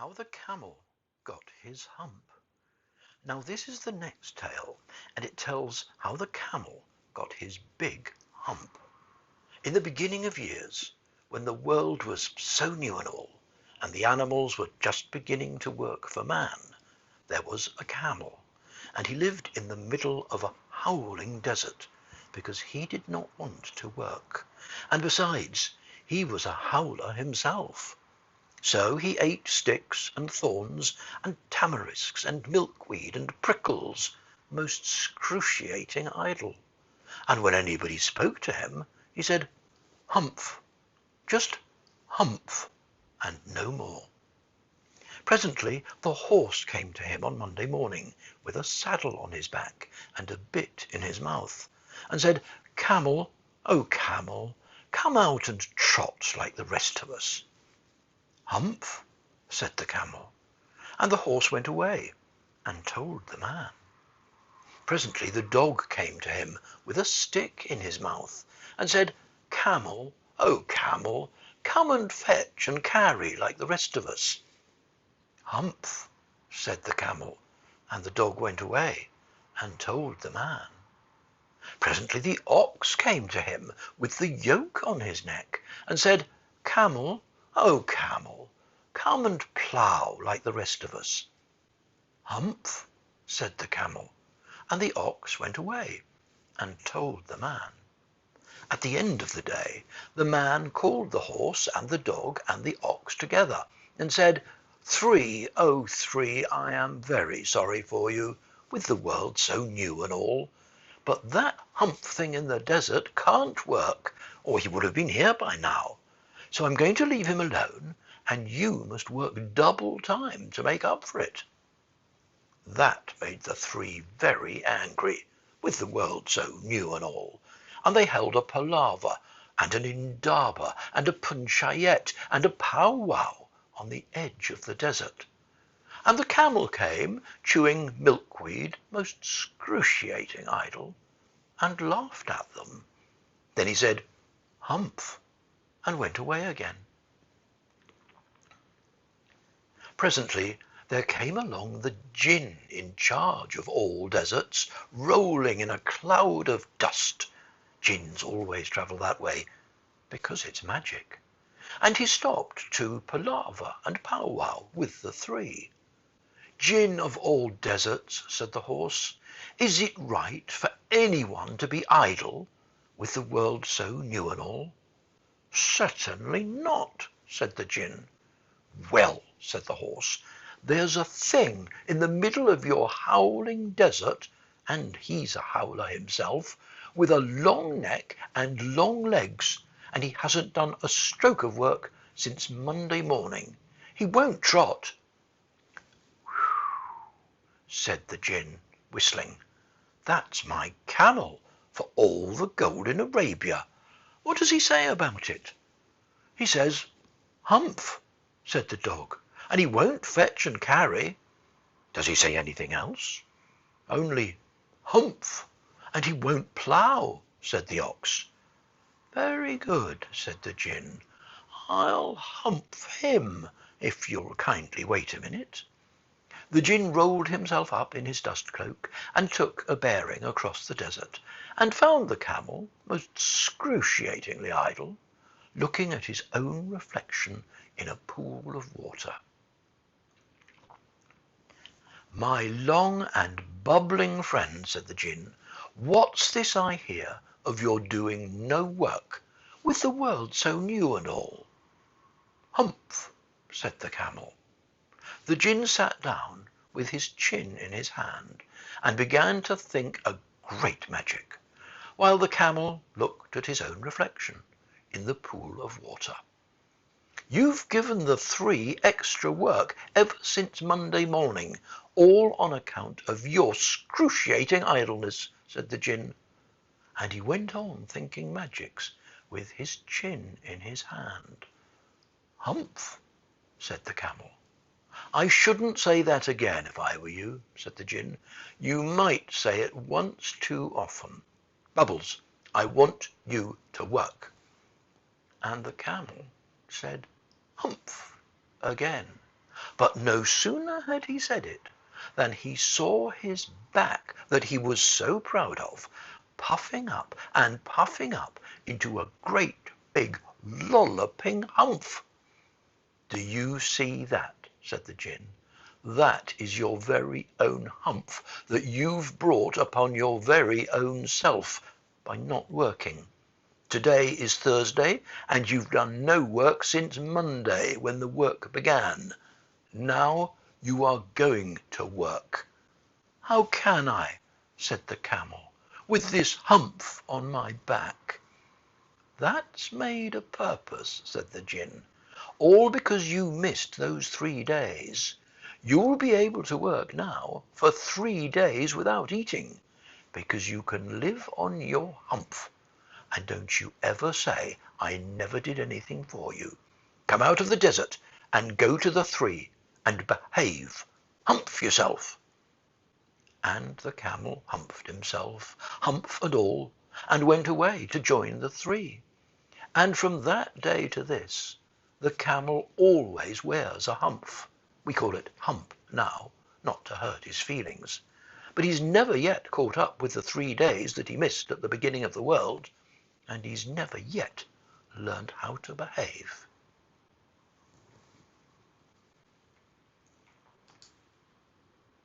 How the Camel Got His Hump. Now this is the next tale, and it tells how the camel got his big hump. In the beginning of years, when the world was so new and all, and the animals were just beginning to work for man, there was a camel, and he lived in the middle of a howling desert, because he did not want to work, and besides, he was a howler himself. So he ate sticks and thorns and tamarisks and milkweed and prickles, most excruciating idle. And when anybody spoke to him, he said, "Humph, just humph," and no more. Presently the horse came to him on Monday morning, with a saddle on his back and a bit in his mouth, and said, "Camel, oh camel, come out and trot like the rest of us." "Humph," said the camel, and the horse went away and told the man. Presently the dog came to him with a stick in his mouth, and said, "Camel, oh camel, come and fetch and carry like the rest of us." "Humph," said the camel, and the dog went away and told the man. Presently the ox came to him with the yoke on his neck, and said, "Camel, oh camel, come and plough like the rest of us." "Humph," said the camel, and the ox went away and told the man. At the end of the day the man called the horse and the dog and the ox together, and said, "Three, oh three, I am very sorry for you, with the world so new and all, but that hump thing in the desert can't work, or he would have been here by now. So I'm going to leave him alone, and you must work double time to make up for it." That made the three very angry, with the world so new and all, and they held a palaver and an indaba and a punchayet and a powwow on the edge of the desert. And the camel came, chewing milkweed, most excruciating idle, and laughed at them. Then he said, "Humph," and went away again. Presently there came along the djinn in charge of all deserts, rolling in a cloud of dust. Djinns always travel that way, because it's magic. And he stopped to palaver and powwow with the three. "Djinn of all deserts," said the horse, "is it right for anyone to be idle, with the world so new and all?" "Certainly not," said the djinn. "Well," said the horse, "there's a thing in the middle of your howling desert, and he's a howler himself, with a long neck and long legs, and he hasn't done a stroke of work since Monday morning. He won't trot." "Whew," said the djinn, whistling. "That's my camel, for all the gold in Arabia. What does he say about it?" "He says, 'Humph,'" said the dog, "and he won't fetch and carry." "Does he say anything else?" "Only 'Humph,' and he won't plough," said the ox. "Very good," said the djinn. "I'll humph him, if you'll kindly wait a minute." The djinn rolled himself up in his dust cloak and took a bearing across the desert, and found the camel most excruciatingly idle, looking at his own reflection in a pool of water. "My long and bubbling friend," said the djinn, "what's this I hear of your doing no work, with the world so new and all?" "Humph," said the camel. The djinn sat down with his chin in his hand and began to think a great magic, while the camel looked at his own reflection in the pool of water. "You've given the three extra work ever since Monday morning, all on account of your excruciating idleness," said the djinn, and he went on thinking magics with his chin in his hand. "Humph," said the camel. "I shouldn't say that again if I were you," said the djinn. "You might say it once too often. Bubbles, I want you to work." And the camel said, "Humph," again. But no sooner had he said it than he saw his back that he was so proud of puffing up and puffing up into a great big lolloping hump. "Do you see that?" said the gin. "That is your very own hump that you've brought upon your very own self by not working. Today is Thursday, and you've done no work since Monday, when the work began. Now you are going to work." "How can I," said the camel, "with this hump on my back?" "That's made a purpose," said the gin, "all because you missed those 3 days. You'll be able to work now for 3 days without eating, because you can live on your hump. And don't you ever say I never did anything for you. Come out of the desert and go to the 3 and behave. Hump yourself." And the camel humped himself, hump and all, and went away to join the 3. And from that day to this, the camel always wears a hump. We call it hump now, not to hurt his feelings. But he's never yet caught up with the 3 days that he missed at the beginning of the world, and he's never yet learned how to behave.